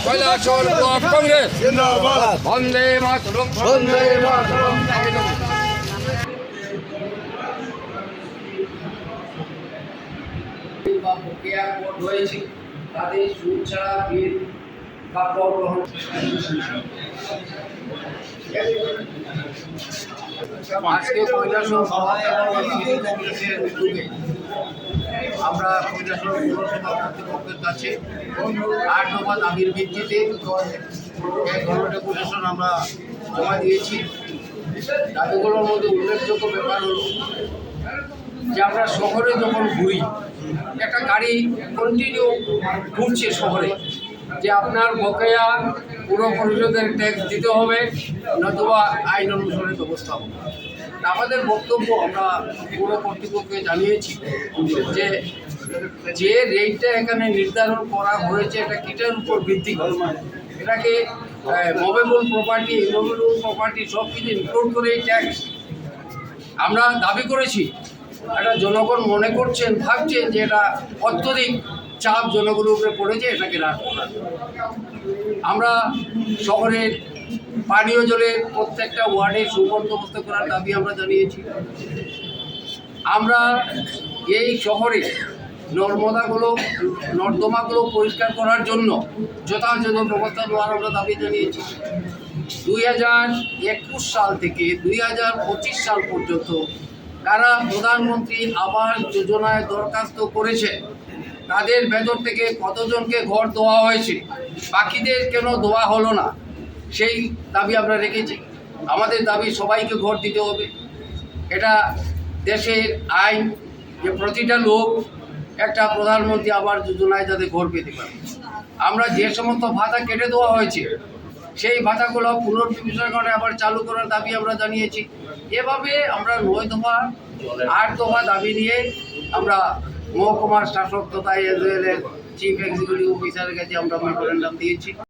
কৈলাসর block Congress জিন্দাবাদ। বন্দে মাতরম, বন্দে মাতরম। বকেয়া vote হয়েছে তাদের সুদ ছাড়া বিল বা কর গ্রহণ। আজকে কৈলাসর কংগ্রেসের উদ্যোগে আমরা কৈলাসর পৌরসভা কর্তৃপক্ষের কাছে 8 দফা দাবির ভিত্তিতে এক ডেপুটেশন আমরা জমা দিয়েছি। দাবিগুলোর মধ্যে উল্লেখযোগ্য ব্যাপার হল যে আমরা শহরে যখন ঘুরি, একটা গাড়ি কন্টিনিউ ঘুরছে শহরে, যে আপনার বকেয়া পুর পরিষদের ট্যাক্স দিতে হবে, নতুবা আইন অনুসরণের ব্যবস্থা হবে। আমাদের বক্তব্য আমরা পুর কর্তৃপক্ষকে জানিয়েছি যে রেটটা এখানে নির্ধারণ করা হয়েছে এটা কিটার উপর ভিত্তি করে, এটাকে মুভেবল প্রপার্টি, ইমুভেবল প্রপার্টি সব কিছু ইনক্লুড করে এই ট্যাক্স আমরা দাবি করেছি। এটা জনগণ মনে করছেন, ভাবছেন যে এটা অত্যধিক চাপ জনগণের উপরে পড়েছে, এটাকে হ্রাস করার। আমরা শহরের পানীয় জলের প্রত্যেকটা ওয়ার্ডে সুবন্দোবস্ত করার দাবি আমরা জানিয়েছি। আমরা এই শহরে নর্দমাগুলো পরিষ্কার করার জন্য যথাযথ ব্যবস্থা নেওয়ার আমরা দাবি জানিয়েছি। 2021 সাল থেকে 2025 সাল পর্যন্ত তারা প্রধানমন্ত্রী আবাস যোজনায় দরখাস্ত করেছে, তাদের ভেতর থেকে কতজনকে ঘর দেওয়া হয়েছে, বাকিদের কেন দেওয়া হলো না, সেই দাবি আমরা রেখেছি। আমাদের দাবি সবাইকে ঘর দিতে হবে। এটা দেশের আইন যে প্রতিটা লোক একটা প্রধানমন্ত্রী আবাস যোজনায় যাতে ঘর পেতে পারে। আমরা যে সমস্ত ভাতা কেটে দেওয়া হয়েছে সেই ভাতাগুলো পুনর্বিবেচনা করে আবার চালু করার দাবি আমরা জানিয়েছি। এভাবে আমরা 9 দফা 8 দফা দাবি নিয়ে আমরা মহকুমার শাসক তথা এসএল এর চিফ এক্সিকিউটিভ অফিসারের কাছে আমরা মেমোরেন্ডাম দিয়েছি।